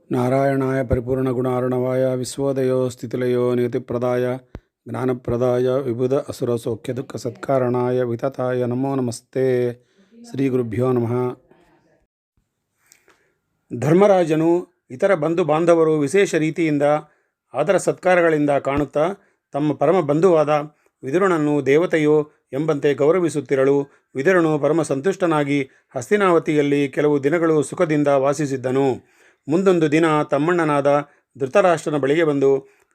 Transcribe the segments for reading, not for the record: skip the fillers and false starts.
ನಾರಾಯಣಾಯ ಪರಿಪೂರ್ಣಗುಣಾರ್ಣವಾಯ ವಿಶ್ವೋದಯೋ ಸ್ಥಿತಿಲಯೋ ನಿಯತಿಪ್ರದಾಯ ಜ್ಞಾನಪ್ರದಾಯ ವಿಬುಧ ಅಸುರ ಸೌಖ್ಯ ದುಃಖ ಸತ್ಕಾರಣಾಯ ವಿತತಾಯ ನಮೋ ನಮಸ್ತೆ. ಶ್ರೀ ಗುರುಭ್ಯೋ ನಮಃ. ಧರ್ಮರಾಜನು ಇತರ ಬಂಧು ಬಾಂಧವರು ವಿಶೇಷ ರೀತಿಯಿಂದ ಆದರ ಸತ್ಕಾರಗಳಿಂದ ಕಾಣುತ್ತಾ ತಮ್ಮ ಪರಮ ಬಂಧುವಾದ ವಿದುರನನ್ನು ದೇವತೆಯೋ ಎಂಬಂತೆ ಗೌರವಿಸುತ್ತಿರಲು ವಿದುರನು ಪರಮ ಸಂತುಷ್ಟನಾಗಿ ಹಸ್ತಿನಾವತಿಯಲ್ಲಿ ಕೆಲವು ದಿನಗಳು ಸುಖದಿಂದ ವಾಸಿಸಿದ್ದನು. ಮುಂದೊಂದು ದಿನ ತಮ್ಮಣ್ಣನಾದ ಧೃತರಾಷ್ಟ್ರನ ಬಳಿಗೆ ಬಂದು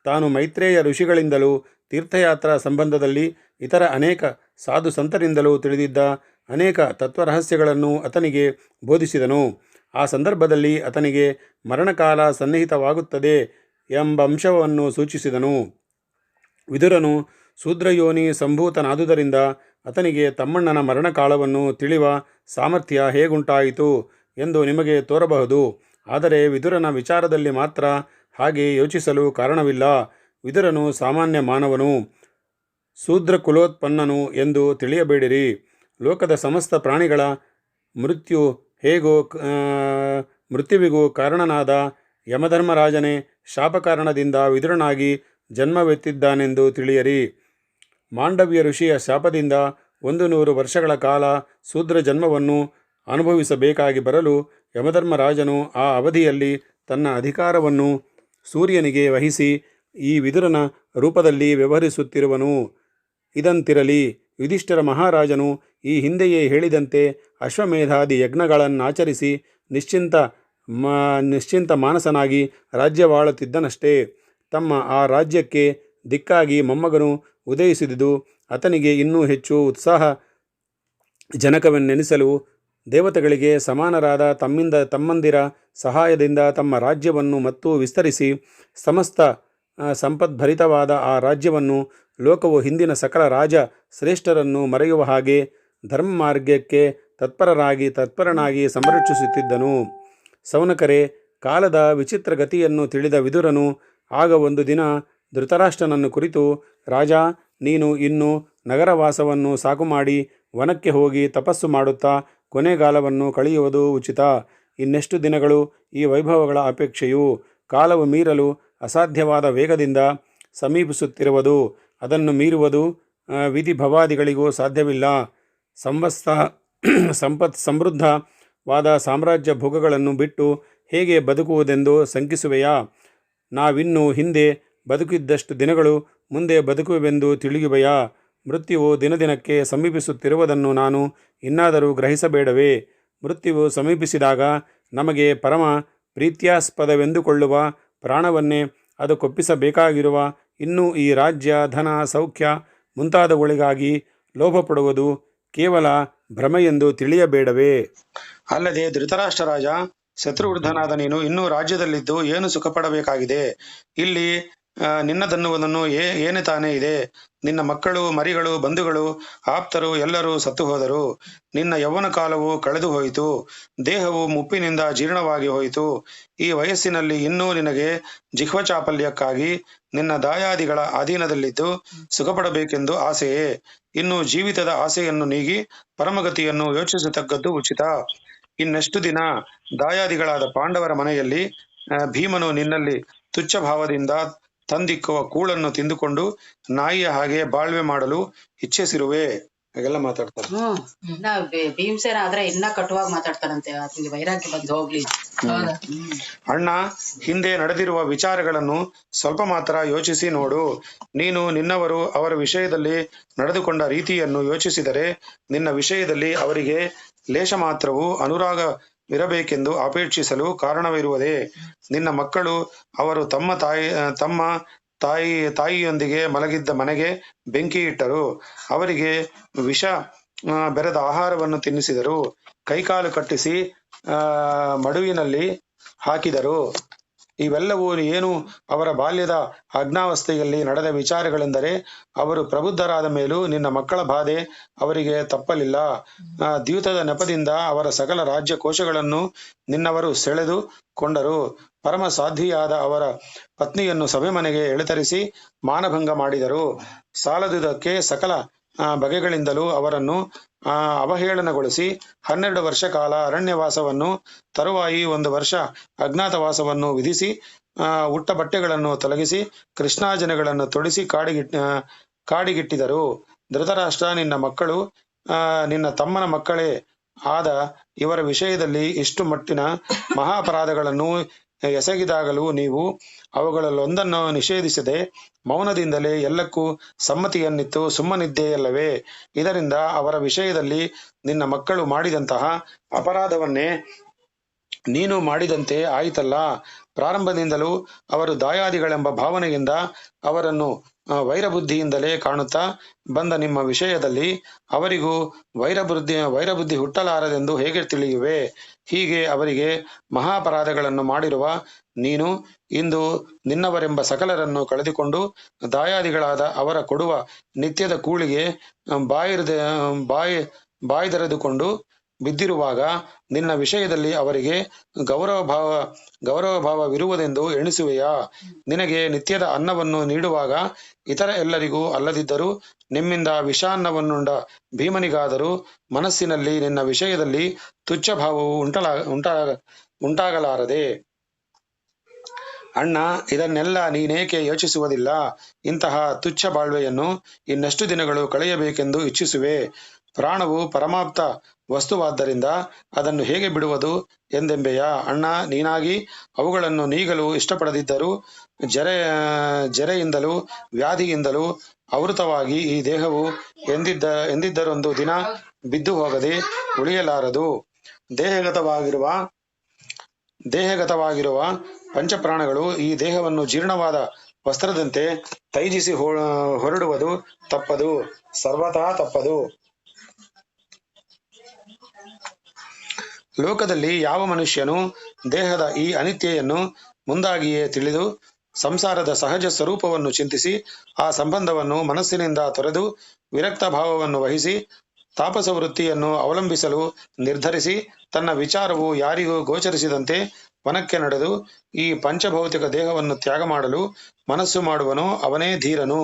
ತಾನು ಮೈತ್ರೇಯ ಋಷಿಗಳಿಂದಲೂ ತೀರ್ಥಯಾತ್ರಾ ಸಂಬಂಧದಲ್ಲಿ ಇತರ ಅನೇಕ ಸಾಧು ಸಂತರಿಂದಲೂ ತಿಳಿದಿದ್ದ ಅನೇಕ ತತ್ವರಹಸ್ಯಗಳನ್ನು ಆತನಿಗೆ ಬೋಧಿಸಿದನು. ಆ ಸಂದರ್ಭದಲ್ಲಿ ಆತನಿಗೆ ಮರಣಕಾಲ ಸನ್ನಿಹಿತವಾಗುತ್ತದೆ ಎಂಬ ಅಂಶವನ್ನು ಸೂಚಿಸಿದನು. ವಿದುರನು ಶೂದ್ರಯೋನಿ ಸಂಭೂತನಾದುದರಿಂದ ಆತನಿಗೆ ತಮ್ಮಣ್ಣನ ಮರಣಕಾಲವನ್ನು ತಿಳಿಯುವ ಸಾಮರ್ಥ್ಯ ಹೇಗುಂಟಾಯಿತು ಎಂದು ನಿಮಗೆ ತೋರಬಹುದು. ಆದರೆ ವಿದುರನ ವಿಚಾರದಲ್ಲಿ ಮಾತ್ರ ಹಾಗೆ ಯೋಚಿಸಲು ಕಾರಣವಿಲ್ಲ. ವಿದುರನು ಸಾಮಾನ್ಯ ಮಾನವನು, ಶೂದ್ರ ಕುಲೋತ್ಪನ್ನನು ಎಂದು ತಿಳಿಯಬೇಡಿರಿ. ಲೋಕದ ಸಮಸ್ತ ಪ್ರಾಣಿಗಳ ಮೃತ್ಯುವಿಗೂ ಕಾರಣನಾದ ಯಮಧರ್ಮರಾಜನೇ ಶಾಪಕಾರಣದಿಂದ ವಿದುರನಾಗಿ ಜನ್ಮವೆತ್ತಿದ್ದಾನೆಂದು ತಿಳಿಯರಿ. ಮಾಂಡವ್ಯ ಋಷಿಯ ಶಾಪದಿಂದ 100 ವರ್ಷಗಳ ಕಾಲ ಶೂದ್ರ ಜನ್ಮವನ್ನು ಅನುಭವಿಸಬೇಕಾಗಿ ಬರಲು ಯಮಧರ್ಮರಾಜನು ಆ ಅವಧಿಯಲ್ಲಿ ತನ್ನ ಅಧಿಕಾರವನ್ನು ಸೂರ್ಯನಿಗೆ ವಹಿಸಿ ಈ ವಿದುರನ ರೂಪದಲ್ಲಿ ವ್ಯವಹರಿಸುತ್ತಿರುವನು. ಇದಂತಿರಲಿ, ಯುಧಿಷ್ಠಿರ ಮಹಾರಾಜನು ಈ ಹಿಂದೆಯೇ ಹೇಳಿದಂತೆ ಅಶ್ವಮೇಧಾದಿ ಯಜ್ಞಗಳನ್ನಾಚರಿಸಿ ನಿಶ್ಚಿಂತ ಮಾನಸನಾಗಿ ರಾಜ್ಯವಾಳುತ್ತಿದ್ದನಷ್ಟೇ. ತಮ್ಮ ಆ ರಾಜ್ಯಕ್ಕೆ ದಿಕ್ಕಾಗಿ ಮೊಮ್ಮಗನು ಉದಯಿಸಿದುದು ಆತನಿಗೆ ಇನ್ನೂ ಹೆಚ್ಚು ಉತ್ಸಾಹ ಜನಕವೆನ್ನೆನಿಸಲು ದೇವತೆಗಳಿಗೆ ಸಮಾನರಾದ ತಮ್ಮಂದಿರ ಸಹಾಯದಿಂದ ತಮ್ಮ ರಾಜ್ಯವನ್ನು ಮತ್ತು ವಿಸ್ತರಿಸಿ ಸಮಸ್ತ ಸಂಪದ್ಭರಿತವಾದ ಆ ರಾಜ್ಯವನ್ನು ಲೋಕವು ಹಿಂದಿನ ಸಕಲ ರಾಜ ಶ್ರೇಷ್ಠರನ್ನು ಮರೆಯುವ ಹಾಗೆ ಧರ್ಮ ಮಾರ್ಗಕ್ಕೆ ತತ್ಪರನಾಗಿ ಸಂರಕ್ಷಿಸುತ್ತಿದ್ದನು. ಸೌನಕರೇ, ಕಾಲದ ವಿಚಿತ್ರ ಗತಿಯನ್ನು ತಿಳಿದ ವಿದುರನು ಆಗ ಒಂದು ದಿನ ಧೃತರಾಷ್ಟ್ರನನ್ನು ಕುರಿತು, ರಾಜ, ನೀನು ಇನ್ನು ನಗರವಾಸವನ್ನು ಸಾಕು ಮಾಡಿ ವನಕ್ಕೆ ಹೋಗಿ ತಪಸ್ಸು ಮಾಡುತ್ತಾ ಕೊನೆಗಾಲವನ್ನು ಕಳೆಯುವುದು ಉಚಿತ. ಇನ್ನೆಷ್ಟು ದಿನಗಳು ಈ ವೈಭವಗಳ ಅಪೇಕ್ಷೆಯು ಕಾಲವು ಮೀರಲು ಅಸಾಧ್ಯವಾದ ವೇಗದಿಂದ ಸಮೀಪಿಸುತ್ತಿರುವುದು. ಅದನ್ನು ಮೀರುವುದು ವಿಧಿಭವಾದಿಗಳಿಗೂ ಸಾಧ್ಯವಿಲ್ಲ. ಸಮೃದ್ಧವಾದ ಸಾಮ್ರಾಜ್ಯ ಭೋಗಗಳನ್ನು ಬಿಟ್ಟು ಹೇಗೆ ಬದುಕುವುದೆಂದು ಶಂಕಿಸುವೆಯಾ? ನಾವಿನ್ನು ಹಿಂದೆ ಬದುಕಿದ್ದಷ್ಟು ದಿನಗಳು ಮುಂದೆ ಬದುಕುವೆಂದು ತಿಳಿಯುವೆಯಾ? ಮೃತ್ಯುವು ದಿನದಿನಕ್ಕೆ ಸಮೀಪಿಸುತ್ತಿರುವುದನ್ನು ನಾನು ಇನ್ನಾದರೂ ಗ್ರಹಿಸಬೇಡವೇ? ಮೃತ್ಯುವು ಸಮೀಪಿಸಿದಾಗ ನಮಗೆ ಪರಮ ಪ್ರೀತ್ಯಾಸ್ಪದವೆಂದುಕೊಳ್ಳುವ ಪ್ರಾಣವನ್ನೇ ಅದು ಕೊಪ್ಪಿಸಬೇಕಾಗಿರುವ ಇನ್ನೂ ಈ ರಾಜ್ಯ, ಧನ, ಸೌಖ್ಯ ಮುಂತಾದವುಗಳಿಗಾಗಿ ಲೋಭಪಡುವುದು ಕೇವಲ ಭ್ರಮೆಯೆಂದು ತಿಳಿಯಬೇಡವೇ? ಅಲ್ಲದೆ ಧೃತರಾಷ್ಟ್ರ ರಾಜ, ಶತ್ರುವೃದ್ಧನಾದ ನೀನು ಇನ್ನೂ ರಾಜ್ಯದಲ್ಲಿದ್ದು ಏನು ಸುಖಪಡಬೇಕಾಗಿದೆ? ಇಲ್ಲಿ ನಿನ್ನದನ್ನುವುದನ್ನು ಏನೇ ತಾನೇ ಇದೆ. ನಿನ್ನ ಮಕ್ಕಳು, ಮರಿಗಳು, ಬಂಧುಗಳು, ಆಪ್ತರು ಎಲ್ಲರೂ ಸತ್ತು ಹೋದರು. ನಿನ್ನ ಯೌವನ ಕಾಲವು ಕಳೆದು ಹೋಯಿತು. ದೇಹವು ಮುಪ್ಪಿನಿಂದ ಜೀರ್ಣವಾಗಿ ಹೋಯಿತು. ಈ ವಯಸ್ಸಿನಲ್ಲಿ ಇನ್ನೂ ನಿನಗೆ ಜಿಹ್ವಚಾಪಲ್ಯಕ್ಕಾಗಿ ನಿನ್ನ ದಾಯಾದಿಗಳ ಅಧೀನದಲ್ಲಿದ್ದು ಸುಖಪಡಬೇಕೆಂದು ಆಸೆಯೇ? ಇನ್ನು ಜೀವಿತದ ಆಸೆಯನ್ನು ನೀಗಿ ಪರಮಗತಿಯನ್ನು ಯೋಚಿಸತಕ್ಕದ್ದು ಉಚಿತ. ಇನ್ನೆಷ್ಟು ದಿನ ದಾಯಾದಿಗಳಾದ ಪಾಂಡವರ ಮನೆಯಲ್ಲಿ ಭೀಮನು ನಿನ್ನಲ್ಲಿ ತುಚ್ಛ ಭಾವದಿಂದ ತಂದಿಕ್ಕುವ ಕೂಳನ್ನು ತಿಂದುಕೊಂಡು ನಾಯಿಯ ಹಾಗೆ ಬಾಳ್ವೆ ಮಾಡಲು ಇಚ್ಛಿಸಿರುವೆ? ಹಾಗೆಲ್ಲ ಮಾತಾಡ್ತಾರೆ. ಭೀಮಸೇನ ಆದ್ರೆ ಇನ್ನ ಕಟುವಾಗಿ ಮಾತಾಡ್ತಾರಂತೆ. ವೈರಾಗ್ಯ ಬಂದು ಹೋಗ್ಲಿ. ಅಣ್ಣ, ಹಿಂದೆ ನಡೆದಿರುವ ವಿಚಾರಗಳನ್ನು ಸ್ವಲ್ಪ ಮಾತ್ರ ಯೋಚಿಸಿ ನೋಡು. ನೀನು ನಿನ್ನವರು ಅವರ ವಿಷಯದಲ್ಲಿ ನಡೆದುಕೊಂಡ ರೀತಿಯನ್ನು ಯೋಚಿಸಿದರೆ ನಿನ್ನ ವಿಷಯದಲ್ಲಿ ಅವರಿಗೆ ಲೇಷ ಮಾತ್ರವೂ ಅನುರಾಗವಿರಬೇಕೆಂದು ಅಪೇಕ್ಷಿಸಲು ಕಾರಣವಿರುವುದೇ? ನಿನ್ನ ಮಕ್ಕಳು ಅವರು ತಮ್ಮ ತಾಯಿಯೊಂದಿಗೆ ಮಲಗಿದ್ದ ಮನೆಗೆ ಬೆಂಕಿ ಇಟ್ಟರು. ಅವರಿಗೆ ವಿಷ ಬೆರೆದ ಆಹಾರವನ್ನು ತಿನ್ನಿಸಿದರು. ಕೈಕಾಲು ಕಟ್ಟಿಸಿ ಮಡುವಿನಲ್ಲಿ ಹಾಕಿದರು. ಇವೆಲ್ಲವೂ ಏನು ಅವರ ಬಾಲ್ಯದ ಅಜ್ಞಾವಸ್ಥೆಯಲ್ಲಿ ನಡೆದ ವಿಚಾರಗಳೆಂದರೆ ಅವರು ಪ್ರಬುದ್ಧರಾದ ಮೇಲೂ ನಿನ್ನ ಮಕ್ಕಳ ಬಾಧೆ ಅವರಿಗೆ ತಪ್ಪಲಿಲ್ಲ. ದ್ಯೂತದ ನೆಪದಿಂದ ಅವರ ಸಕಲ ರಾಜ್ಯ ಕೋಶಗಳನ್ನು ನಿನ್ನವರು ಸೆಳೆದು ಕೊಂಡರು. ಪರಮ ಸಾಧ್ವಿಯಾದ ಅವರ ಪತ್ನಿಯನ್ನು ಸಭೆ ಮನೆಗೆ ಎಳೆತರಿಸಿ ಮಾನಭಂಗ ಮಾಡಿದರು. ಸಾಲದುದಕ್ಕೆ ಸಕಲ ಬಗೆಗಳಿಂದಲೂ ಅವರನ್ನು ಅವಹೇಳನಗೊಳಿಸಿ 12 ವರ್ಷ ಕಾಲ ಅರಣ್ಯವಾಸವನ್ನು ತರುವಾಯಿ 1 ವರ್ಷ ಅಜ್ಞಾತವಾಸವನ್ನು ವಿಧಿಸಿ ಉಟ್ಟ ಬಟ್ಟೆಗಳನ್ನು ತೊಲಗಿಸಿ ಕೃಷ್ಣಾಜನಗಳನ್ನು ತೊಡಿಸಿ ಕಾಡಿಗಿಟ್ಟಿದರು. ಧೃತರಾಷ್ಟ್ರ, ನಿನ್ನ ಮಕ್ಕಳು ನಿನ್ನ ತಮ್ಮನ ಮಕ್ಕಳೇ ಆದ ಇವರ ವಿಷಯದಲ್ಲಿ ಇಷ್ಟು ಮಟ್ಟಿನ ಮಹಾಪರಾಧಗಳನ್ನು ಎಸಗಿದಾಗಲೂ ನೀವು ಅವುಗಳಲ್ಲೊಂದನ್ನು ನಿಷೇಧಿಸದೆ ಮೌನದಿಂದಲೇ ಎಲ್ಲಕ್ಕೂ ಸಮ್ಮತಿಯನ್ನಿತ್ತು ಸುಮ್ಮನಿದ್ದೆಯಲ್ಲವೇ? ಇದರಿಂದ ಅವರ ವಿಷಯದಲ್ಲಿ ನಿನ್ನ ಮಕ್ಕಳು ಮಾಡಿದಂತಹ ಅಪರಾಧವನ್ನೇ ನೀನು ಮಾಡಿದಂತೆ ಆಯಿತಲ್ಲ. ಪ್ರಾರಂಭದಿಂದಲೂ ಅವರು ದಾಯಾದಿಗಳೆಂಬ ಭಾವನೆಯಿಂದ ಅವರನ್ನು ವೈರಬುದ್ಧಿಯಿಂದಲೇ ಕಾಣುತ್ತಾ ಬಂದ ನಿಮ್ಮ ವಿಷಯದಲ್ಲಿ ಅವರಿಗೂ ವೈರಬುದ್ಧಿ ಹುಟ್ಟಲಾರದೆಂದು ಹೇಗೆ ತಿಳಿಯುವೆ? ಹೀಗೆ ಅವರಿಗೆ ಮಹಾಪರಾಧಗಳನ್ನು ಮಾಡಿರುವ ನೀನು ಇಂದು ನಿನ್ನವರೆಂಬ ಸಕಲರನ್ನು ಕಳೆದುಕೊಂಡು ದಾಯಾದಿಗಳಾದ ಅವರ ಕೊಡುವ ನಿತ್ಯದ ಕೂಳಿಗೆ ಬಾಯ್ದೆರೆದುಕೊಂಡು ಬಿದ್ದಿರುವಾಗ ನಿನ್ನ ವಿಷಯದಲ್ಲಿ ಅವರಿಗೆ ಗೌರವಭಾವವಿರುವುದೆಂದು ಎಣಿಸುವೆಯಾ? ನಿನಗೆ ನಿತ್ಯದ ಅನ್ನವನ್ನು ನೀಡುವಾಗ ಇತರ ಎಲ್ಲರಿಗೂ ಅಲ್ಲದಿದ್ದರೂ ನಿಮ್ಮಿಂದ ವಿಷಾನ್ನವನ್ನುಂಡ ಭೀಮನಿಗಾದರೂ ಮನಸ್ಸಿನಲ್ಲಿ ನಿನ್ನ ವಿಷಯದಲ್ಲಿ ತುಚ್ಛ ಭಾವವು ಉಂಟಾಗಲಾರದೆ? ಅಣ್ಣ, ಇದನ್ನೆಲ್ಲ ನೀನೇಕೆ ಯೋಚಿಸುವುದಿಲ್ಲ? ಇಂತಹ ತುಚ್ಛ ಬಾಳ್ವೆಯನ್ನು ಇನ್ನೆಷ್ಟು ದಿನಗಳು ಕಳೆಯಬೇಕೆಂದು ಇಚ್ಛಿಸುವೆ? ಪ್ರಾಣವು ಪರಮಾಪ್ತ ವಸ್ತುವಾದ್ದರಿಂದ ಅದನ್ನು ಹೇಗೆ ಬಿಡುವುದು ಎಂದೆಂಬೆಯ? ಅಣ್ಣ, ನೀನಾಗಿ ಅವುಗಳನ್ನು ನೀಗಲು ಇಷ್ಟಪಡದಿದ್ದರೂ ಜರೆಯಿಂದಲೂ ವ್ಯಾಧಿಯಿಂದಲೂ ಆವೃತವಾಗಿ ಈ ದೇಹವು ಎಂದಿದ್ದರೊಂದು ದಿನ ಬಿದ್ದು ಹೋಗದೆ ಉಳಿಯಲಾರದು. ದೇಹಗತವಾಗಿರುವ ಪಂಚಪ್ರಾಣಗಳು ಈ ದೇಹವನ್ನು ಜೀರ್ಣವಾದ ವಸ್ತ್ರದಂತೆ ತೈಜಿಸಿ ಹೊರಡುವುದು ತಪ್ಪದು, ಸರ್ವಥಾ ತಪ್ಪದು. ಲೋಕದಲ್ಲಿ ಯಾವ ಮನುಷ್ಯನು ದೇಹದ ಈ ಅನಿತ್ಯೆಯನ್ನು ಮುಂದಾಗಿಯೇ ತಿಳಿದು ಸಂಸಾರದ ಸಹಜ ಸ್ವರೂಪವನ್ನು ಚಿಂತಿಸಿ ಆ ಸಂಬಂಧವನ್ನು ಮನಸ್ಸಿನಿಂದ ತೊರೆದು ವಿರಕ್ತ ಭಾವವನ್ನು ವಹಿಸಿ ತಾಪಸ ವೃತ್ತಿಯನ್ನು ಅವಲಂಬಿಸಲು ನಿರ್ಧರಿಸಿ ತನ್ನ ವಿಚಾರವು ಯಾರಿಗೂ ಗೋಚರಿಸಿದಂತೆ ವನಕ್ಕೆ ನಡೆದು ಈ ಪಂಚಭೌತಿಕ ದೇಹವನ್ನು ತ್ಯಾಗ ಮಾಡಲು ಮನಸ್ಸು ಮಾಡುವನೋ ಅವನೇ ಧೀರನು.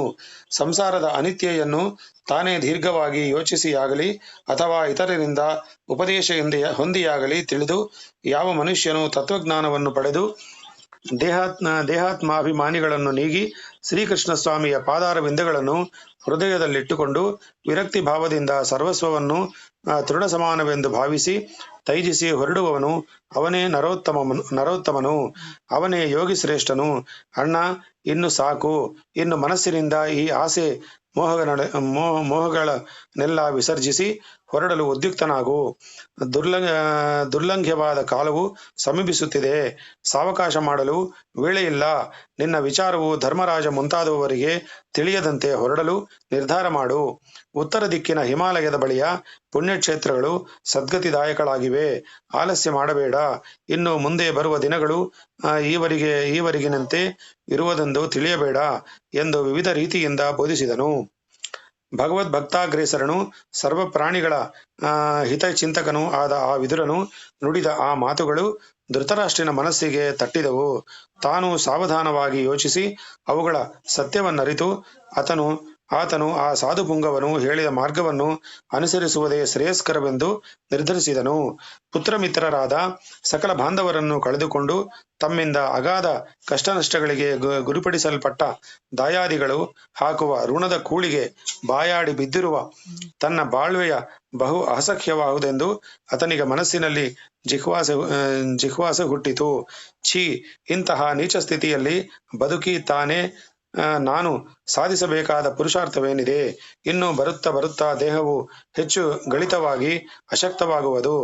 ಸಂಸಾರದ ಅನಿತ್ಯೆಯನ್ನು ತಾನೇ ದೀರ್ಘವಾಗಿ ಯೋಚಿಸಿಯಾಗಲಿ ಅಥವಾ ಇತರರಿಂದ ಉಪದೇಶ ಹೊಂದಿಯಾಗಲಿ ತಿಳಿದು ಯಾವ ಮನುಷ್ಯನು ತತ್ವಜ್ಞಾನವನ್ನು ಪಡೆದು ದೇಹಾತ್ಮಾಭಿಮಾನಿಗಳನ್ನು ನೀಗಿ ಶ್ರೀಕೃಷ್ಣ ಸ್ವಾಮಿಯ ಪಾದಾರವಿಂದಗಳನ್ನು ಹೃದಯದಲ್ಲಿಟ್ಟುಕೊಂಡು ವಿರಕ್ತಿ ಭಾವದಿಂದ ಸರ್ವಸ್ವವನ್ನು ತೃಣ ಸಮಾನವೆಂದು ಭಾವಿಸಿ ತೈಜಿಸಿ ಹೊರಡುವವನು ಅವನೇ ನರೋತ್ತಮನು, ಅವನೇ ಯೋಗಿ ಶ್ರೇಷ್ಠನು. ಅಣ್ಣ, ಇನ್ನು ಸಾಕು. ಇನ್ನು ಮನಸ್ಸಿನಿಂದ ಈ ಆಸೆ ಮೋಹಗಳನ್ನೆಲ್ಲ ವಿಸರ್ಜಿಸಿ ಹೊರಡಲು ಉದ್ಯುಕ್ತನಾಗು. ದುರ್ಲಂಘ್ಯವಾದ ಕಾಲವು ಸಮೀಪಿಸುತ್ತಿದೆ. ಸಾವಕಾಶ ಮಾಡಲು ವೇಳೆಯಿಲ್ಲ. ನಿನ್ನ ವಿಚಾರವು ಧರ್ಮರಾಜ ಮುಂತಾದವರಿಗೆ ತಿಳಿಯದಂತೆ ಹೊರಡಲು ನಿರ್ಧಾರ ಮಾಡು. ಉತ್ತರ ದಿಕ್ಕಿನ ಹಿಮಾಲಯದ ಬಳಿಯ ಪುಣ್ಯಕ್ಷೇತ್ರಗಳು ಸದ್ಗತಿದಾಯಕಗಳಾಗಿವೆ. ಆಲಸ್ಯ ಮಾಡಬೇಡ. ಇನ್ನು ಮುಂದೆ ಬರುವ ದಿನಗಳು ಈವರೆಗಿನಂತೆ ಇರುವುದೆಂದು ತಿಳಿಯಬೇಡ ಎಂದು ವಿವಿಧ ರೀತಿಯಿಂದ ಬೋಧಿಸಿದನು. ಭಗವದ್ಭಕ್ತಾಗ್ರೇಸರನು ಸರ್ವ ಪ್ರಾಣಿಗಳ ಹಿತಚಿಂತಕನೂ ಆದ ಆ ವಿದುರನು ನುಡಿದ ಆ ಮಾತುಗಳು ಧೃತರಾಷ್ಟ್ರನ ಮನಸ್ಸಿಗೆ ತಟ್ಟಿದವು. ತಾನು ಸಾವಧಾನವಾಗಿ ಯೋಚಿಸಿ ಅವುಗಳ ಸತ್ಯವನ್ನರಿತು ಆತನು ಆ ಸಾಧುಪುಂಗವನು ಹೇಳಿದ ಮಾರ್ಗವನ್ನು ಅನುಸರಿಸುವುದೇ ಶ್ರೇಯಸ್ಕರವೆಂದು ನಿರ್ಧರಿಸಿದನು. ಪುತ್ರಮಿತ್ರರಾದ ಸಕಲ ಬಾಂಧವರನ್ನು ಕಳೆದುಕೊಂಡು ತಮ್ಮಿಂದ ಅಗಾಧ ಕಷ್ಟನಷ್ಟಗಳಿಗೆ ಗುರಿಪಡಿಸಲ್ಪಟ್ಟ ದಾಯಾದಿಗಳು ಹಾಕುವ ಋಣದ ಕೂಳಿಗೆ ಬಾಯಾಡಿ ಬಿದ್ದಿರುವ ತನ್ನ ಬಾಳ್ವೆಯ ಬಹು ಅಸಖ್ಯವಾಗುವುದೆಂದು ಆತನಿಗೆ ಮನಸ್ಸಿನಲ್ಲಿ ಜಿಹ್ವಾಸೆ ಹುಟ್ಟಿತು. ಛೀ, ಇಂತಹ ನೀಚ ಸ್ಥಿತಿಯಲ್ಲಿ ಬದುಕಿ ತಾನೇ ನಾನು ಸಾಧಿಸಬೇಕಾದ ಪುರುಷಾರ್ಥವೇನಿದೆ? ಇನ್ನು ಬರುತ್ತಾ ದೇಹವು ಹೆಚ್ಚು ಗಳಿತವಾಗಿ ಅಶಕ್ತವಾಗುವುದು.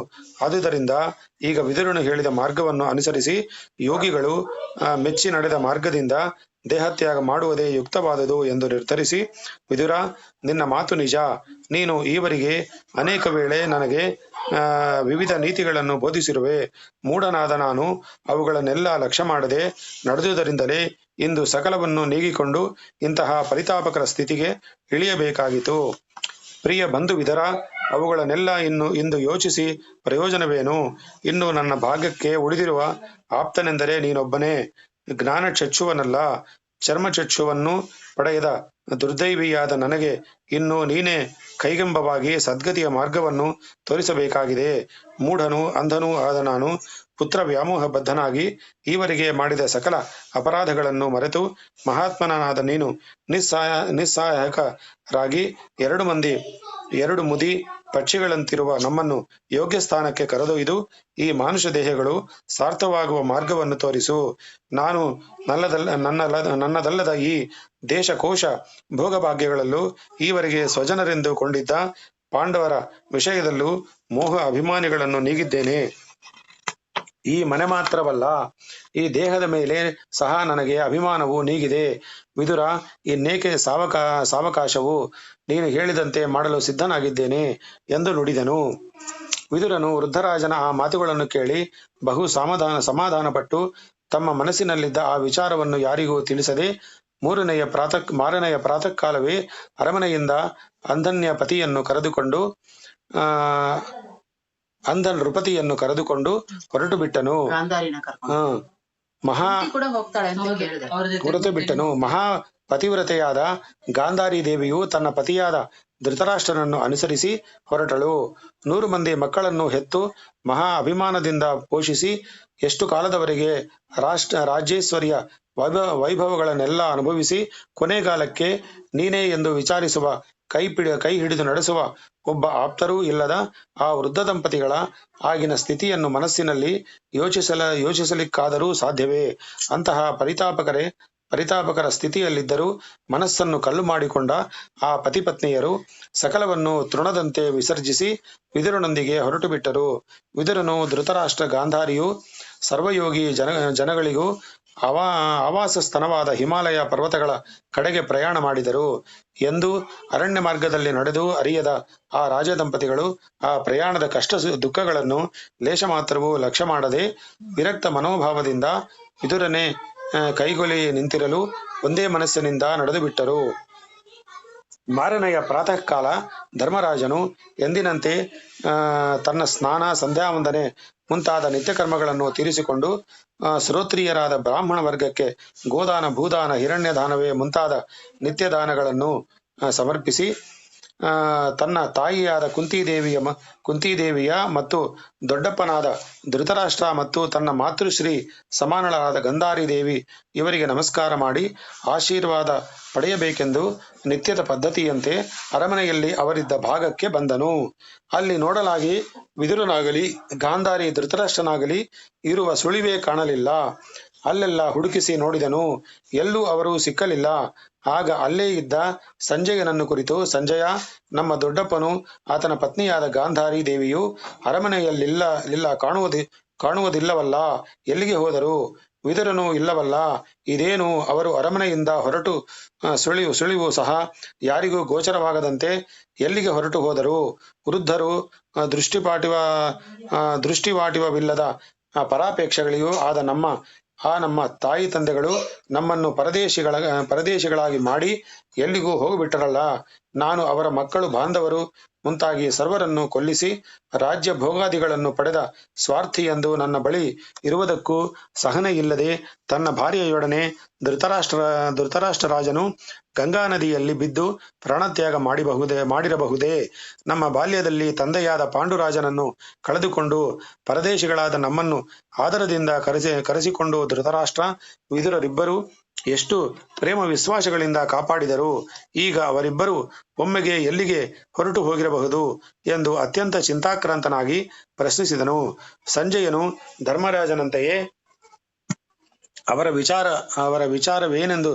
ಆದುದರಿಂದ ಈಗ ವಿದುರನು ಹೇಳಿದ ಮಾರ್ಗವನ್ನು ಅನುಸರಿಸಿ ಯೋಗಿಗಳು ಮೆಚ್ಚಿ ನಡೆದ ಮಾರ್ಗದಿಂದ ದೇಹತ್ಯಾಗ ಮಾಡುವುದೇ ಯುಕ್ತವಾದುದು ಎಂದು ನಿರ್ಧರಿಸಿ, ವಿದುರ, ನಿನ್ನ ಮಾತು ನಿಜ. ನೀನು ಈವರೆಗೆ ಅನೇಕ ವೇಳೆ ನನಗೆ ವಿವಿಧ ನೀತಿಗಳನ್ನು ಬೋಧಿಸಿರುವೆ. ಮೂಢನಾದ ನಾನು ಅವುಗಳನ್ನೆಲ್ಲ ಲಕ್ಷ್ಯ ಮಾಡದೆ ನಡೆದುದರಿಂದಲೇ ಇಂದು ಸಕಲವನ್ನು ನೀಗಿಕೊಂಡು ಇಂತಹ ಪರಿತಾಪಕರ ಸ್ಥಿತಿಗೆ ಇಳಿಯಬೇಕಾಗಿತು. ಪ್ರಿಯ ಬಂಧು ವಿದರ, ಅವುಗಳನ್ನೆಲ್ಲ ಇಂದು ಯೋಚಿಸಿ ಪ್ರಯೋಜನವೇನು? ಇನ್ನು ನನ್ನ ಭಾಗ್ಯಕ್ಕೆ ಉಳಿದಿರುವ ಆಪ್ತನೆಂದರೆ ನೀನೊಬ್ಬನೇ. ಜ್ಞಾನ ಚಚ್ಚುವನಲ್ಲ, ಚರ್ಮಚಕ್ಷುವನ್ನು ಪಡೆಯದ ದುರ್ದೈವಿಯಾದ ನನಗೆ ಇನ್ನು ನೀನೇ ಕೈಗೆಂಬವಾಗಿ ಸದ್ಗತಿಯ ಮಾರ್ಗವನ್ನು ತೋರಿಸಬೇಕಾಗಿದೆ. ಮೂಢನೂ ಅಂಧನೂ ಆದ ನಾನು ಪುತ್ರ ವ್ಯಾಮೋಹ ಬದ್ಧನಾಗಿ ಈವರೆಗೆ ಮಾಡಿದ ಸಕಲ ಅಪರಾಧಗಳನ್ನು ಮರೆತು ಮಹಾತ್ಮನಾದ ನೀನು ನಿಸ್ಸಹಾಯಕರಾಗಿ ಎರಡು ಮುದಿ ಪಕ್ಷಿಗಳಂತಿರುವ ನಮ್ಮನ್ನು ಯೋಗ್ಯ ಸ್ಥಾನಕ್ಕೆ ಕರೆದೊಯ್ದು ಈ ಮಾನುಷ ದೇಹಗಳು ಸಾರ್ಥವಾಗುವ ಮಾರ್ಗವನ್ನು ತೋರಿಸು. ನಾನು ನನ್ನದಲ್ಲದ ಈ ದೇಶಕೋಶ ಭೋಗಭಾಗ್ಯಗಳಲ್ಲೂ ಈವರೆಗೆ ಸ್ವಜನರೆಂದು ಕೊಂಡಿದ್ದ ಪಾಂಡವರ ವಿಷಯದಲ್ಲೂ ಮೋಹ ಅಭಿಮಾನಿಗಳನ್ನು ನೀಗಿದ್ದೇನೆ. ಈ ಮನೆ ಮಾತ್ರವಲ್ಲ, ಈ ದೇಹದ ಮೇಲೆ ಸಹ ನನಗೆ ಅಭಿಮಾನವು ನೀಗಿದೆ. ವಿದುರ, ಇನ್ನೇಕೆ ಸಾವಕಾಶವು? ನೀನು ಹೇಳಿದಂತೆ ಮಾಡಲು ಸಿದ್ಧನಾಗಿದ್ದೇನೆ ಎಂದು ನುಡಿದನು. ವಿದುರನು ವೃದ್ಧರಾಜನ ಆ ಮಾತುಗಳನ್ನು ಕೇಳಿ ಬಹು ಸಮಾಧಾನಪಟ್ಟು ತಮ್ಮ ಮನಸ್ಸಿನಲ್ಲಿದ್ದ ಆ ವಿಚಾರವನ್ನು ಯಾರಿಗೂ ತಿಳಿಸದೆ ಮಾರನೆಯ ಪ್ರಾತಃ ಕಾಲವೇ ಅರಮನೆಯಿಂದ ಅಂಧನ್ ನೃಪತಿಯನ್ನು ಕರೆದುಕೊಂಡು ಹೊರಟು ಬಿಟ್ಟನು. ಗಾಂಧಾರಿನ ಕರ್ಕೊಂಡು ಕೂಡ ಹೋಗ್ತಾಳೆ ಅಂತ ಕೇಳಿದೆ. ಹೊರಟು ಬಿಟ್ಟನು. ಮಹಾ ಪತಿವ್ರತೆಯಾದ ಗಾಂಧಾರಿ ದೇವಿಯು ತನ್ನ ಪತಿಯಾದ ಧೃತರಾಷ್ಟ್ರನನ್ನು ಅನುಸರಿಸಿ ಹೊರಟಳು. 100 ಮಂದಿ ಮಕ್ಕಳನ್ನು ಹೆತ್ತು ಮಹಾ ಅಭಿಮಾನದಿಂದ ಪೋಷಿಸಿ ಎಷ್ಟು ಕಾಲದವರೆಗೆ ರಾಜ್ಯೇಶ್ವರ್ಯ ವೈಭವಗಳನ್ನೆಲ್ಲ ಅನುಭವಿಸಿ ಕೊನೆಗಾಲಕ್ಕೆ ನೀನೇ ಎಂದು ವಿಚಾರಿಸುವ ಕೈ ಹಿಡಿದು ನಡೆಸುವ ಒಬ್ಬ ಆಪ್ತರೂ ಇಲ್ಲದ ಆ ವೃದ್ಧ ದಂಪತಿಗಳ ಆಗಿನ ಸ್ಥಿತಿಯನ್ನು ಮನಸ್ಸಿನಲ್ಲಿ ಯೋಚಿಸಲಿಕ್ಕಾದರೂ ಸಾಧ್ಯವೇ? ಅಂತಹ ಪರಿತಾಪಕರ ಸ್ಥಿತಿಯಲ್ಲಿದ್ದರೂ ಮನಸ್ಸನ್ನು ಕಲ್ಲು ಮಾಡಿಕೊಂಡ ಆ ಪತಿಪತ್ನಿಯರು ಸಕಲವನ್ನು ತೃಣದಂತೆ ವಿಸರ್ಜಿಸಿ ವಿದುರನೊಂದಿಗೆ ಹೊರಟು ಬಿಟ್ಟರು. ವಿದುರನು ಧೃತರಾಷ್ಟ್ರ ಗಾಂಧಾರಿಯು ಸರ್ವಯೋಗಿ ಜನಗಳಿಗೂ ಆವಾಸಸ್ಥಾನವಾದ ಹಿಮಾಲಯ ಪರ್ವತಗಳ ಕಡೆಗೆ ಪ್ರಯಾಣ ಮಾಡಿದರು ಎಂದು ಅರಣ್ಯ ಮಾರ್ಗದಲ್ಲಿ ನಡೆದು ಅರಿಯದ ಆ ರಾಜದಂಪತಿಗಳು ಆ ಪ್ರಯಾಣದ ಕಷ್ಟ ದುಃಖಗಳನ್ನು ಲೇಷ ಮಾತ್ರವೂ ಲಕ್ಷ್ಯ ಮಾಡದೆ ವಿರಕ್ತ ಮನೋಭಾವದಿಂದ ವಿದುರನೇ ಕೈಗೊಲಿ ನಿಂತಿರಲು ಒಂದೇ ಮನಸ್ಸಿನಿಂದ ನಡೆದು ಬಿಟ್ಟರು. ಮಾರನೆಯ ಪ್ರಾತಃ ಕಾಲ ಧರ್ಮರಾಜನು ಎಂದಿನಂತೆ ತನ್ನ ಸ್ನಾನ, ಸಂಧ್ಯಾವಂದನೆ ಮುಂತಾದ ನಿತ್ಯಕರ್ಮಗಳನ್ನು ತೀರಿಸಿಕೊಂಡು ಶ್ರೋತ್ರಿಯರಾದ ಬ್ರಾಹ್ಮಣ ವರ್ಗಕ್ಕೆ ಗೋದಾನ, ಭೂದಾನ, ಹಿರಣ್ಯದಾನವೇ ಮುಂತಾದ ನಿತ್ಯದಾನಗಳನ್ನು ಸಮರ್ಪಿಸಿ ತನ್ನ ತಾಯಿಯಾದ ಕುಂತಿದೇವಿಯ ಮತ್ತು ದೊಡ್ಡಪ್ಪನಾದ ಧೃತರಾಷ್ಟ್ರ ಮತ್ತು ತನ್ನ ಮಾತೃಶ್ರೀ ಸಮಾನಳಾದ ಗಾಂಧಾರಿ ದೇವಿ ಇವರಿಗೆ ನಮಸ್ಕಾರ ಮಾಡಿ ಆಶೀರ್ವಾದ ಪಡೆಯಬೇಕೆಂದು ನಿತ್ಯದ ಪದ್ಧತಿಯಂತೆ ಅರಮನೆಯಲ್ಲಿ ಅವರಿದ್ದ ಭಾಗಕ್ಕೆ ಬಂದನು. ಅಲ್ಲಿ ನೋಡಲಾಗಿ ವಿದುರನಾಗಲಿ ಗಾಂಧಾರಿ ಧೃತರಾಷ್ಟ್ರನಾಗಲಿ ಇರುವ ಸುಳಿವೇ ಕಾಣಲಿಲ್ಲ. ಅಲ್ಲೆಲ್ಲ ಹುಡುಕಿಸಿ ನೋಡಿದನು, ಎಲ್ಲೂ ಅವರು ಸಿಕ್ಕಲಿಲ್ಲ. ಆಗ ಅಲ್ಲೇ ಇದ್ದ ಸಂಜಯನನ್ನು ಕುರಿತು, ಸಂಜಯ, ನಮ್ಮ ದೊಡ್ಡಪ್ಪನು ಆತನ ಪತ್ನಿಯಾದ ಗಾಂಧಾರಿ ದೇವಿಯು ಅರಮನೆಯಲ್ಲಿಲ್ಲ, ಕಾಣುವುದಿಲ್ಲವಲ್ಲ, ಎಲ್ಲಿಗೆ ಹೋದರು? ವಿದುರನು ಇಲ್ಲವಲ್ಲ, ಇದೇನು ಅವರು ಅರಮನೆಯಿಂದ ಹೊರಟು ಸುಳಿವು ಸಹ ಯಾರಿಗೂ ಗೋಚರವಾಗದಂತೆ ಎಲ್ಲಿಗೆ ಹೊರಟು ಹೋದರು? ವೃದ್ಧರು, ದೃಷ್ಟಿವಾಟಿವವಿಲ್ಲದ ಪರಾಪೇಕ್ಷಗಳಿಗೂ ಆದ ನಮ್ಮ ತಾಯಿ ತಂದೆಗಳು ನಮ್ಮನ್ನು ಪರದೇಶಿಗಳಾಗಿ ಮಾಡಿ ಎಲ್ಲಿಗೂ ಹೋಗಿಬಿಟ್ಟರಲ್ಲ. ನಾನು ಅವರ ಮಕ್ಕಳು, ಬಾಂಧವರು ಮುಂತಾಗಿ ಸರ್ವರನ್ನು ಕೊಲ್ಲಿಸಿ ರಾಜ್ಯ ಭೋಗಾದಿಗಳನ್ನು ಪಡೆದ ಸ್ವಾರ್ಥಿ ಎಂದು ನನ್ನ ಬಳಿ ಇರುವುದಕ್ಕೂ ಸಹನೆ ಇಲ್ಲದೆ ತನ್ನ ಭಾರ್ಯೆಯೊಡನೆ ಧೃತರಾಷ್ಟ್ರ ರಾಜನು ಗಂಗಾ ನದಿಯಲ್ಲಿ ಬಿದ್ದು ಪ್ರಾಣತ್ಯಾಗ ಮಾಡಿರಬಹುದೇ? ನಮ್ಮ ಬಾಲ್ಯದಲ್ಲಿ ತಂದೆಯಾದ ಪಾಂಡುರಾಜನನ್ನು ಕಳೆದುಕೊಂಡು ಪರದೇಶಿಗಳಾದ ನಮ್ಮನ್ನು ಆದರದಿಂದ ಕರೆಸಿಕೊಂಡು ಧೃತರಾಷ್ಟ್ರ, ವಿದುರರಿಬ್ಬರು ಎಷ್ಟು ಪ್ರೇಮ ವಿಶ್ವಾಸಗಳಿಂದ ಕಾಪಾಡಿದರು. ಈಗ ಅವರಿಬ್ಬರು ಒಮ್ಮೆಗೆ ಎಲ್ಲಿಗೆ ಹೊರಟು ಹೋಗಿರಬಹುದು ಎಂದು ಅತ್ಯಂತ ಚಿಂತಾಕ್ರಾಂತನಾಗಿ ಪ್ರಶ್ನಿಸಿದನು. ಸಂಜಯನು ಧರ್ಮರಾಜನಂತೆಯೇ ಅವರ ವಿಚಾರವೇನೆಂದು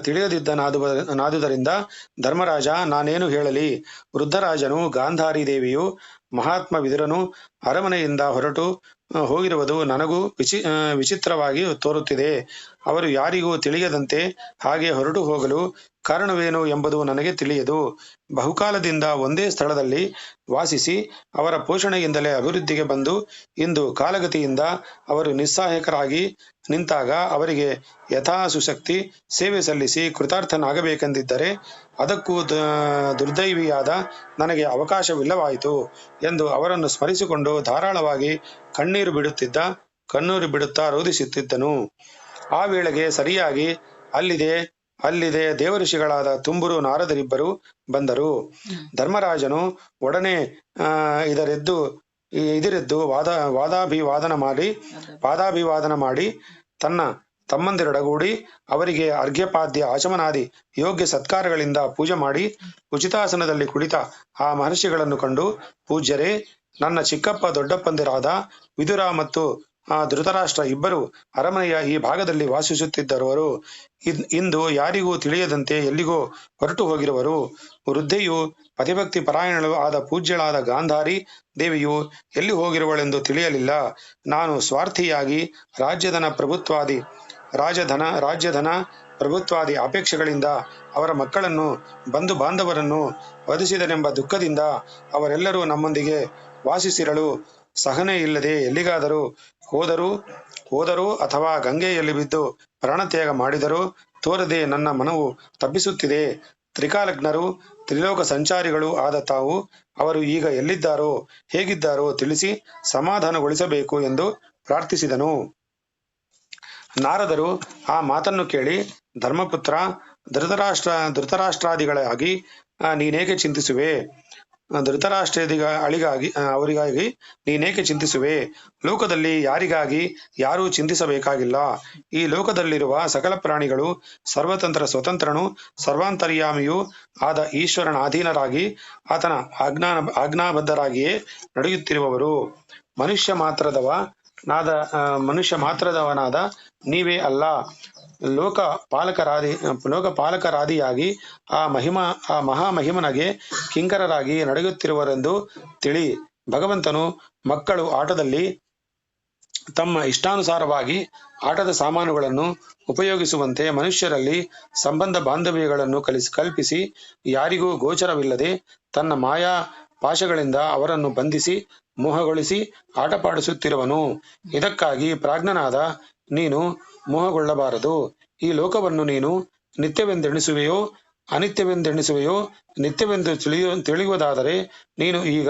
ತಿಳಿಯದಿದ್ದನಾದುದರಿಂದ, ಧರ್ಮರಾಜ, ನಾನೇನು ಹೇಳಲಿ? ವೃದ್ಧರಾಜನು, ಗಾಂಧಾರಿ ದೇವಿಯು, ಮಹಾತ್ಮ ವಿದುರನು ಅರಮನೆಯಿಂದ ಹೊರಟು ಹೋಗಿರುವುದು ನನಗೂ ವಿಚಿತ್ರವಾಗಿ ತೋರುತ್ತಿದೆ. ಅವರು ಯಾರಿಗೂ ತಿಳಿಯದಂತೆ ಹಾಗೆ ಹೊರಟು ಹೋಗಲು ಕಾರಣವೇನು ಎಂಬುದು ನನಗೆ ತಿಳಿಯದು. ಬಹುಕಾಲದಿಂದ ಒಂದೇ ಸ್ಥಳದಲ್ಲಿ ವಾಸಿಸಿ ಅವರ ಪೋಷಣೆಯಿಂದಲೇ ಅಭಿವೃದ್ಧಿಗೆ ಬಂದು ಇಂದು ಕಾಲಗತಿಯಿಂದ ಅವರು ನಿಸ್ಸಹಾಯಕರಾಗಿ ನಿಂತಾಗ ಅವರಿಗೆ ಯಥಾಸುಶಕ್ತಿ ಸೇವೆ ಸಲ್ಲಿಸಿ ಕೃತಾರ್ಥನಾಗಬೇಕೆಂದಿದ್ದರೆ ಅದಕ್ಕೂ ದುರ್ದೈವಿಯಾದ ನನಗೆ ಅವಕಾಶವಿಲ್ಲವಾಯಿತು ಎಂದು ಅವರನ್ನು ಸ್ಮರಿಸಿಕೊಂಡು ಧಾರಾಳವಾಗಿ ಕಣ್ಣೀರು ಬಿಡುತ್ತಾ ರೋಧಿಸುತ್ತಿದ್ದನು. ಆ ವೇಳೆಗೆ ಸರಿಯಾಗಿ ಅಲ್ಲಿದೆ ಅಲ್ಲಿದೆ ದೇವಋಷಿಗಳಾದ ತುಂಬುರು ನಾರದರಿಬ್ಬರು ಬಂದರು. ಧರ್ಮರಾಜನು ಒಡನೆ ಇದರೆದ್ದು ವಾದಾಭಿವಾದನ ಮಾಡಿ ತನ್ನ ತಮ್ಮಂದಿರೊಡಗೂಡಿ ಅವರಿಗೆ ಅರ್ಘ್ಯಪಾದ್ಯ ಆಚಮನಾದಿ ಯೋಗ್ಯ ಸತ್ಕಾರಗಳಿಂದ ಪೂಜೆ ಮಾಡಿ ಉಚಿತಾಸನದಲ್ಲಿ ಕುಳಿತ ಆ ಮಹರ್ಷಿಗಳನ್ನು ಕಂಡು, ಪೂಜ್ಯರೇ, ನನ್ನ ಚಿಕ್ಕಪ್ಪ ದೊಡ್ಡಪ್ಪಂದಿರಾದ ವಿದುರ ಮತ್ತು ಧೃತರಾಷ್ಟ್ರ ಇಬ್ಬರು ಅರಮನೆಯ ಈ ಭಾಗದಲ್ಲಿ ವಾಸಿಸುತ್ತಿದ್ದವರು ಇಂದು ಯಾರಿಗೂ ತಿಳಿಯದಂತೆ ಎಲ್ಲಿಗೋ ಹೊರಟು ಹೋಗಿರುವರು. ವೃದ್ಧೆಯು ಪತಿಭಕ್ತಿ ಪರಾಯಣಳು ಆದ ಪೂಜ್ಯಳಾದ ಗಾಂಧಾರಿ ದೇವಿಯು ಎಲ್ಲಿ ಹೋಗಿರುವಳೆಂದು ತಿಳಿಯಲಿಲ್ಲ. ನಾನು ಸ್ವಾರ್ಥಿಯಾಗಿ ರಾಜ್ಯಧನ ಪ್ರಭುತ್ವಾದಿ ಅಪೇಕ್ಷೆಗಳಿಂದ ಅವರ ಮಕ್ಕಳನ್ನು ಬಂಧು ಬಾಂಧವರನ್ನು ವಧಿಸಿದನೆಂಬ ದುಃಖದಿಂದ ಅವರೆಲ್ಲರೂ ನಮ್ಮೊಂದಿಗೆ ವಾಸಿಸಿರಲು ಸಹನೆ ಇಲ್ಲದೆ ಎಲ್ಲಿಗಾದರೂ ಹೋದರೂ ಅಥವಾ ಗಂಗೆಯಲ್ಲಿ ಬಿದ್ದು ಪ್ರಾಣತ್ಯಾಗ ಮಾಡಿದರೂ ತೋರದೆ ನನ್ನ ಮನವು ತಬ್ಬಿಸುತ್ತಿದೆ. ತ್ರಿಕಾಲಜ್ಞರು, ತ್ರಿಲೋಕ ಸಂಚಾರಿಗಳು ಆದ ತಾವು ಅವರು ಈಗ ಎಲ್ಲಿದ್ದಾರೋ ಹೇಗಿದ್ದಾರೋ ತಿಳಿಸಿ ಸಮಾಧಾನಗೊಳಿಸಬೇಕು ಎಂದು ಪ್ರಾರ್ಥಿಸಿದನು. ನಾರದರು ಆ ಮಾತನ್ನು ಕೇಳಿ, ಧರ್ಮಪುತ್ರ, ಧೃತರಾಷ್ಟ್ರಾದಿಗಳಾಗಿ ನೀನೇಕೆ ಚಿಂತಿಸುವೆ? ಅವರಿಗಾಗಿ ನೀನೇಕೆ ಚಿಂತಿಸುವೆ? ಲೋಕದಲ್ಲಿ ಯಾರಿಗಾಗಿ ಯಾರೂ ಚಿಂತಿಸಬೇಕಾಗಿಲ್ಲ. ಈ ಲೋಕದಲ್ಲಿರುವ ಸಕಲ ಪ್ರಾಣಿಗಳು ಸರ್ವತಂತ್ರ ಸ್ವತಂತ್ರನು ಸರ್ವಾಂತರ್ಯಾಮಿಯೂ ಆದ ಈಶ್ವರನ ಅಧೀನರಾಗಿ ಆತನ ಆಜ್ಞಾಬದ್ಧರಾಗಿಯೇ ನಡೆಯುತ್ತಿರುವವರು. ಮನುಷ್ಯ ಮಾತ್ರದವನಾದ ನೀವೇ ಅಲ್ಲ, ಲೋಕ ಪಾಲಕರಾದಿಯಾಗಿ ಆ ಮಹಾಮಹಿಮನಿಗೆ ಕಿಂಕರರಾಗಿ ನಡೆಯುತ್ತಿರುವರೆಂದು ತಿಳಿ. ಭಗವಂತನು ಮಕ್ಕಳು ಆಟದಲ್ಲಿ ತಮ್ಮ ಇಷ್ಟಾನುಸಾರವಾಗಿ ಆಟದ ಸಾಮಾನುಗಳನ್ನು ಉಪಯೋಗಿಸುವಂತೆ ಮನುಷ್ಯರಲ್ಲಿ ಸಂಬಂಧ ಬಾಂಧವ್ಯಗಳನ್ನು ಕಲ್ಪಿಸಿ ಯಾರಿಗೂ ಗೋಚರವಿಲ್ಲದೆ ತನ್ನ ಮಾಯಾ ಪಾಶಗಳಿಂದ ಅವರನ್ನು ಬಂಧಿಸಿ ಮೋಹಗೊಳಿಸಿ ಆಟಪಾಡಿಸುತ್ತಿರುವನು. ಇದಕ್ಕಾಗಿ ಪ್ರಾಜ್ಞನಾದ ನೀನು ಮೋಹಗೊಳ್ಳಬಾರದು. ಈ ಲೋಕವನ್ನು ನೀನು ನಿತ್ಯವೆಂದೆಣಿಸುವೆಯೋ ಅನಿತ್ಯವೆಂದೆಣಿಸುವೆಯೋ? ನಿತ್ಯವೆಂದು ತಿಳಿಯುವುದಾದರೆ ನೀನು ಈಗ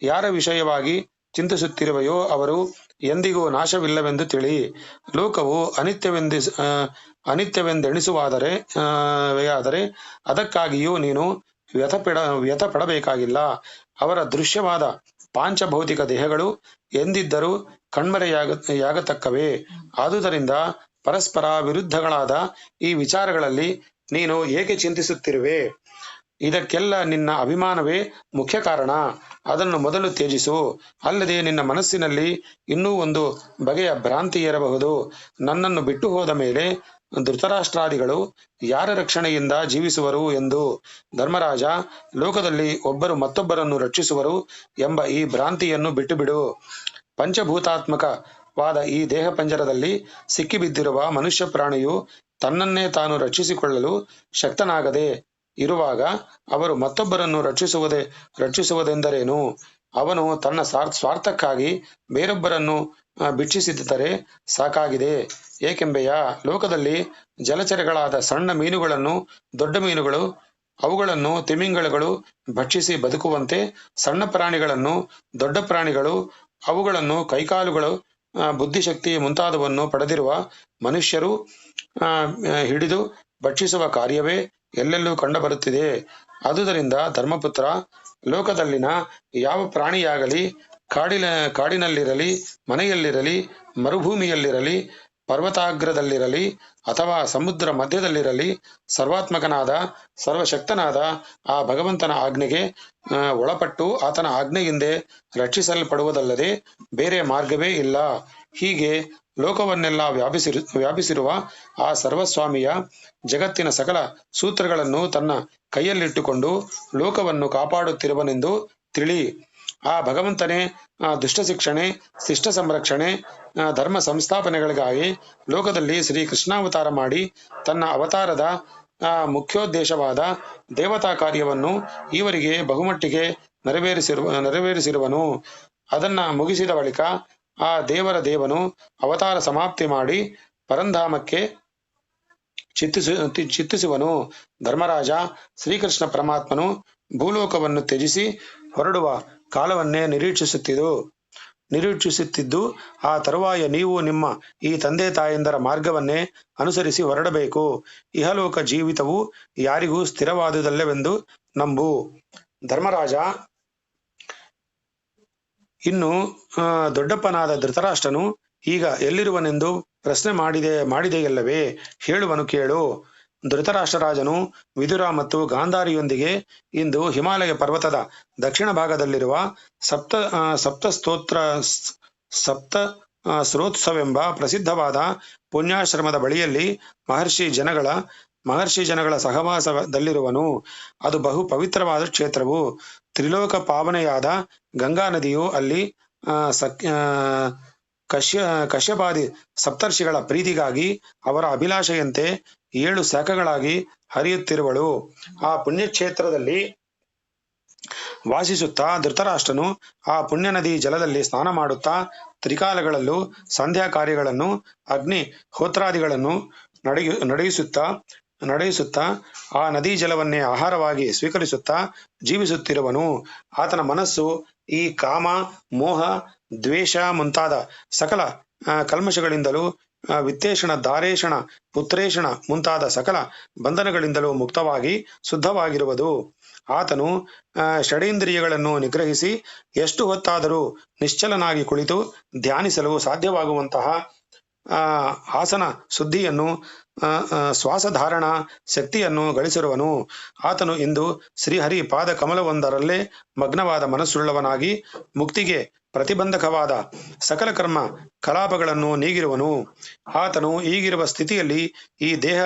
ಯಾರ ವಿಷಯವಾಗಿ ಚಿಂತಿಸುತ್ತಿರುವೆಯೋ ಅವರು ಎಂದಿಗೂ ನಾಶವಿಲ್ಲವೆಂದು ತಿಳಿ. ಲೋಕವು ಅನಿತ್ಯವೆಂದೆಣಿಸುವಾದರೆ ಅದಕ್ಕಾಗಿಯೂ ನೀನು ವ್ಯಥ ಪಡಬೇಕಾಗಿಲ್ಲ. ಅವರ ದೃಶ್ಯವಾದ ಪಾಂಚಭೌತಿಕ ದೇಹಗಳು ಎಂದಿದ್ದರೂ ಕಣ್ಮರೆಯಾಗತಕ್ಕವೇ. ಆದುದರಿಂದ ಪರಸ್ಪರ ವಿರುದ್ಧಗಳಾದ ಈ ವಿಚಾರಗಳಲ್ಲಿ ನೀನು ಏಕೆ ಚಿಂತಿಸುತ್ತಿರುವೆ? ಇದಕ್ಕೆಲ್ಲ ನಿನ್ನ ಅಭಿಮಾನವೇ ಮುಖ್ಯ ಕಾರಣ. ಅದನ್ನು ಮೊದಲು ತ್ಯಜಿಸು. ಅಲ್ಲದೆ ನಿನ್ನ ಮನಸ್ಸಿನಲ್ಲಿ ಇನ್ನೂ ಒಂದು ಬಗೆಯ ಭ್ರಾಂತಿ ಇರಬಹುದು. ನನ್ನನ್ನು ಬಿಟ್ಟು ಹೋದ ಮೇಲೆ ಧೃತರಾಷ್ಟ್ರಾದಿಗಳು ಯಾರ ರಕ್ಷಣೆಯಿಂದ ಜೀವಿಸುವರು ಎಂದು. ಧರ್ಮರಾಜ, ಲೋಕದಲ್ಲಿ ಒಬ್ಬರು ಮತ್ತೊಬ್ಬರನ್ನು ರಕ್ಷಿಸುವರು ಎಂಬ ಈ ಭ್ರಾಂತಿಯನ್ನು ಬಿಟ್ಟುಬಿಡು. ಪಂಚಭೂತಾತ್ಮಕವಾದ ಈ ದೇಹ ಪಂಜರದಲ್ಲಿ ಸಿಕ್ಕಿಬಿದ್ದಿರುವ ಮನುಷ್ಯ ಪ್ರಾಣಿಯು ತನ್ನನ್ನೇ ತಾನು ರಕ್ಷಿಸಿಕೊಳ್ಳಲು ಶಕ್ತನಾಗದೆ ಇರುವಾಗ ಅವರು ಮತ್ತೊಬ್ಬರನ್ನು ರಕ್ಷಿಸುವುದೆಂದರೇನು? ಅವನು ತನ್ನ ಸ್ವಾರ್ಥಕ್ಕಾಗಿ ಬೇರೊಬ್ಬರನ್ನು ಭಿಕ್ಷಿಸಿದ್ದರೆ ಸಾಕಾಗಿದೆ. ಏಕೆಂಬೆಯ ಲೋಕದಲ್ಲಿ ಜಲಚರಗಳಾದ ಸಣ್ಣ ಮೀನುಗಳನ್ನು ದೊಡ್ಡ ಮೀನುಗಳು, ಅವುಗಳನ್ನು ತಿಮಿಂಗಲಗಳು ಭಕ್ಷಿಸಿ ಬದುಕುವಂತೆ ಸಣ್ಣ ಪ್ರಾಣಿಗಳನ್ನು ದೊಡ್ಡ ಪ್ರಾಣಿಗಳು, ಅವುಗಳನ್ನು ಕೈಕಾಲುಗಳು, ಬುದ್ಧಿಶಕ್ತಿ ಮುಂತಾದವನ್ನು ಪಡೆದಿರುವ ಮನುಷ್ಯರು ಹಿಡಿದು ಭಕ್ಷಿಸುವ ಕಾರ್ಯವೇ ಎಲ್ಲೆಲ್ಲೂ ಕಂಡುಬರುತ್ತಿದೆ. ಆದುದರಿಂದ ಧರ್ಮಪುತ್ರ, ಲೋಕದಲ್ಲಿನ ಯಾವ ಪ್ರಾಣಿಯಾಗಲಿ, ಕಾಡಿನಲ್ಲಿರಲಿ, ಮನೆಯಲ್ಲಿರಲಿ, ಮರುಭೂಮಿಯಲ್ಲಿರಲಿ, ಪರ್ವತಾಗ್ರದಲ್ಲಿರಲಿ ಅಥವಾ ಸಮುದ್ರ ಮಧ್ಯದಲ್ಲಿರಲಿ, ಸರ್ವಾತ್ಮಕನಾದ ಸರ್ವಶಕ್ತನಾದ ಆ ಭಗವಂತನ ಆಜ್ಞೆಗೆ ಒಳಪಟ್ಟು ಆತನ ಆಜ್ಞೆಯಿಂದೆ ರಕ್ಷಿಸಲ್ಪಡುವುದಲ್ಲದೆ ಬೇರೆ ಮಾರ್ಗವೇ ಇಲ್ಲ. ಹೀಗೆ ಲೋಕವನ್ನೆಲ್ಲ ವ್ಯಾಪಿಸಿರುವ ಆ ಸರ್ವಸ್ವಾಮಿಯ ಜಗತ್ತಿನ ಸಕಲ ಸೂತ್ರಗಳನ್ನು ತನ್ನ ಕೈಯಲ್ಲಿಟ್ಟುಕೊಂಡು ಲೋಕವನ್ನು ಕಾಪಾಡುತ್ತಿರುವನೆಂದು ತಿಳಿ. ಆ ಭಗವಂತನೇ ದುಷ್ಟ ಶಿಕ್ಷಣೆ, ಶಿಷ್ಟ ಸಂರಕ್ಷಣೆ, ಧರ್ಮ ಸಂಸ್ಥಾಪನೆಗಳಿಗಾಗಿ ಲೋಕದಲ್ಲಿ ಶ್ರೀ ಕೃಷ್ಣಾವತಾರ ಮಾಡಿ ತನ್ನ ಅವತಾರದ ಮುಖ್ಯೋದ್ದೇಶವಾದ ದೇವತಾ ಕಾರ್ಯವನ್ನು ಈವರೆಗೆ ಬಹುಮಟ್ಟಿಗೆ ನೆರವೇರಿಸಿರುವನು. ಅದನ್ನ ಮುಗಿಸಿದ ಬಳಿಕ ಆ ದೇವನು ಅವತಾರ ಸಮಾಪ್ತಿ ಮಾಡಿ ಪರಂಧಾಮಕ್ಕೆ ಚಿತ್ತಿಸುವನು. ಧರ್ಮರಾಜ, ಶ್ರೀಕೃಷ್ಣ ಪರಮಾತ್ಮನು ಭೂಲೋಕವನ್ನು ತ್ಯಜಿಸಿ ಹೊರಡುವ ಕಾಲವನ್ನೇ ನಿರೀಕ್ಷಿಸುತ್ತಿದ್ದು, ಆ ತರುವಾಯ ನೀವು ನಿಮ್ಮ ಈ ತಂದೆ ತಾಯಂದರ ಮಾರ್ಗವನ್ನೇ ಅನುಸರಿಸಿ ಹೊರಡಬೇಕು. ಇಹಲೋಕ ಜೀವಿತವು ಯಾರಿಗೂ ಸ್ಥಿರವಾದುದಲ್ಲವೆಂದು ನಂಬು. ಧರ್ಮರಾಜ ಇನ್ನು ದೊಡ್ಡಪ್ಪನಾದ ಧೃತರಾಷ್ಟ್ರನು ಈಗ ಎಲ್ಲಿರುವನೆಂದು ಪ್ರಶ್ನೆ ಮಾಡಿದೆಯಲ್ಲವೇ, ಹೇಳುವನು ಕೇಳು. ಧೃತರಾಷ್ಟ್ರರಾಜನು ವಿದುರ ಮತ್ತು ಗಾಂಧಾರಿಯೊಂದಿಗೆ ಇಂದು ಹಿಮಾಲಯ ಪರ್ವತದ ದಕ್ಷಿಣ ಭಾಗದಲ್ಲಿರುವ ಸಪ್ತ ಸ್ರೋತ್ಸವೆಂಬ ಪ್ರಸಿದ್ಧವಾದ ಪುಣ್ಯಾಶ್ರಮದ ಬಳಿಯಲ್ಲಿ ಮಹರ್ಷಿ ಜನಗಳ ಸಹವಾಸದಲ್ಲಿರುವನು. ಅದು ಬಹು ಪವಿತ್ರವಾದ ಕ್ಷೇತ್ರವು. ತ್ರಿಲೋಕ ಪಾವನೆಯಾದ ಗಂಗಾ ನದಿಯು ಅಲ್ಲಿ ಕಶ್ಯಪಾದಿ ಸಪ್ತರ್ಷಿಗಳ ಪ್ರೀತಿಗಾಗಿ ಅವರ ಅಭಿಲಾಷೆಯಂತೆ 7 ಶಾಖೆಗಳಾಗಿ ಹರಿಯುತ್ತಿರುವಳು. ಆ ಪುಣ್ಯಕ್ಷೇತ್ರದಲ್ಲಿ ವಾಸಿಸುತ್ತಾ ಧೃತರಾಷ್ಟ್ರನು ಆ ಪುಣ್ಯ ನದಿ ಜಲದಲ್ಲಿ ಸ್ನಾನ ಮಾಡುತ್ತಾ ತ್ರಿಕಾಲಗಳಲ್ಲೂ ಸಂಧ್ಯಾ ಕಾರ್ಯಗಳನ್ನು ಅಗ್ನಿ ಹೋತ್ರಾದಿಗಳನ್ನು ನಡೆಯಿಸುತ್ತಾ ಆ ನದಿ ಜಲವನ್ನೇ ಆಹಾರವಾಗಿ ಸ್ವೀಕರಿಸುತ್ತಾ ಜೀವಿಸುತ್ತಿರುವನು. ಆತನ ಮನಸ್ಸು ಈ ಕಾಮ, ಮೋಹ, ದ್ವೇಷ ಮುಂತಾದ ಸಕಲ ಕಲ್ಮಶಗಳಿಂದಲೂ, ವಿತ್ತೇಷಣ, ದಾರೇಷಣ, ಪುತ್ರೇಷಣ ಮುಂತಾದ ಸಕಲ ಬಂಧನಗಳಿಂದಲೂ ಮುಕ್ತವಾಗಿ ಶುದ್ಧವಾಗಿರುವುದು. ಆತನು ಷಡೇಂದ್ರಿಯಗಳನ್ನು ನಿಗ್ರಹಿಸಿ ಎಷ್ಟು ಹೊತ್ತಾದರೂ ನಿಶ್ಚಲನಾಗಿ ಕುಳಿತು ಧ್ಯಾನಿಸಲು ಸಾಧ್ಯವಾಗುವಂತಹ ಆಸನ ಶುದ್ಧಿಯನ್ನು, ಶ್ವಾಸಧಾರಣ ಶಕ್ತಿಯನ್ನು ಗಳಿಸಿರುವನು. ಆತನು ಇಂದು ಶ್ರೀಹರಿ ಪಾದ ಕಮಲವೊಂದರಲ್ಲೇ ಮಗ್ನವಾದ ಮನಸ್ಸುಳ್ಳವನಾಗಿ ಮುಕ್ತಿಗೆ ಪ್ರತಿಬಂಧಕವಾದ ಸಕಲ ಕರ್ಮ ಕಲಾಪಗಳನ್ನು ನೀಗಿರುವನು. ಆತನು ಈಗಿರುವ ಸ್ಥಿತಿಯಲ್ಲಿ ಈ ದೇಹ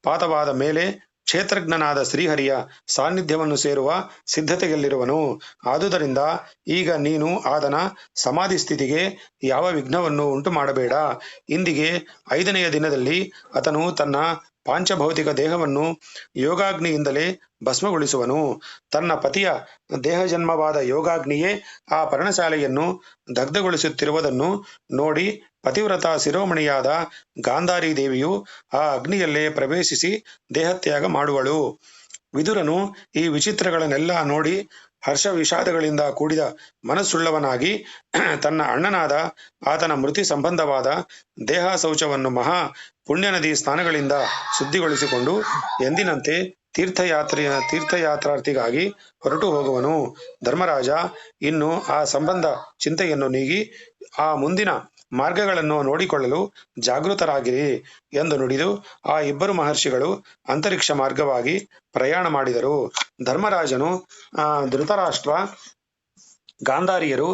ಪಾತವಾದ ಮೇಲೆ ಕ್ಷೇತ್ರಜ್ಞನಾದ ಶ್ರೀಹರಿಯ ಸಾನ್ನಿಧ್ಯವನ್ನು ಸೇರುವ ಸಿದ್ಧತೆಯಲ್ಲಿರುವನು. ಆದುದರಿಂದ ಈಗ ನೀನು ಆತನ ಸಮಾಧಿ ಸ್ಥಿತಿಗೆ ಯಾವ ವಿಘ್ನವನ್ನು ಉಂಟು ಮಾಡಬೇಡ. ಇಂದಿಗೆ 5ನೆಯ ದಿನದಲ್ಲಿ ಆತನು ತನ್ನ ಪಾಂಚಭೌತಿಕ ದೇಹವನ್ನು ಯೋಗಾಗ್ನಿಯಿಂದಲೇ ಭಸ್ಮಗೊಳಿಸುವನು. ತನ್ನ ಪತಿಯ ದೇಹಜನ್ಮವಾದ ಯೋಗಾಗ್ನಿಯೇ ಆ ಪರ್ಣಶಾಲೆಯನ್ನು ದಗ್ಧಗೊಳಿಸುತ್ತಿರುವುದನ್ನು ನೋಡಿ ಪತಿವ್ರತ ಶಿರೋಮಣಿಯಾದ ಗಾಂಧಾರಿ ದೇವಿಯು ಆ ಅಗ್ನಿಯಲ್ಲೇ ಪ್ರವೇಶಿಸಿ ದೇಹತ್ಯಾಗ ಮಾಡುವಳು. ವಿದುರನು ಈ ವಿಚಿತ್ರಗಳನ್ನೆಲ್ಲ ನೋಡಿ ಹರ್ಷ ವಿಷಾದಗಳಿಂದ ಕೂಡಿದ ಮನಸ್ಸುಳ್ಳವನಾಗಿ ತನ್ನ ಅಣ್ಣನಾದ ಆತನ ಮೃತಿ ಸಂಬಂಧವಾದ ದೇಹ ಶೌಚವನ್ನು ಮಹಾ ಪುಣ್ಯನದಿ ಸ್ನಾನಗಳಿಂದ ಶುದ್ಧಿಗೊಳಿಸಿಕೊಂಡು ಎಂದಿನಂತೆ ತೀರ್ಥಯಾತ್ರಾರ್ಥಿಗಾಗಿ ಹೊರಟು ಹೋಗುವನು. ಧರ್ಮರಾಜ ಇನ್ನು ಆ ಸಂಬಂಧ ಚಿಂತೆಯನ್ನು ನೀಗಿ ಆ ಮುಂದಿನ ಮಾರ್ಗಗಳನ್ನು ನೋಡಿಕೊಳ್ಳಲು ಜಾಗೃತರಾಗಿರಿ ಎಂದು ನುಡಿದು ಆ ಇಬ್ಬರು ಮಹರ್ಷಿಗಳು ಅಂತರಿಕ್ಷ ಮಾರ್ಗವಾಗಿ ಪ್ರಯಾಣ ಮಾಡಿದರು. ಧರ್ಮರಾಜನು ಧೃತರಾಷ್ಟ್ರ ಗಾಂಧಾರಿಯರು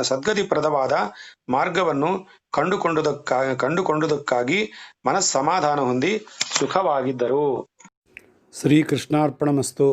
ಸದ್ಗತಿಪ್ರದವಾದ ಮಾರ್ಗವನ್ನು ಕಂಡುಕೊಂಡುದಕ್ಕಾಗಿ ಮನಸ್ಸಮಾಧಾನ ಹೊಂದಿ ಸುಖವಾಗಿದ್ದರು. ಶ್ರೀಕೃಷ್ಣಾರ್ಪಣಮಸ್ತು.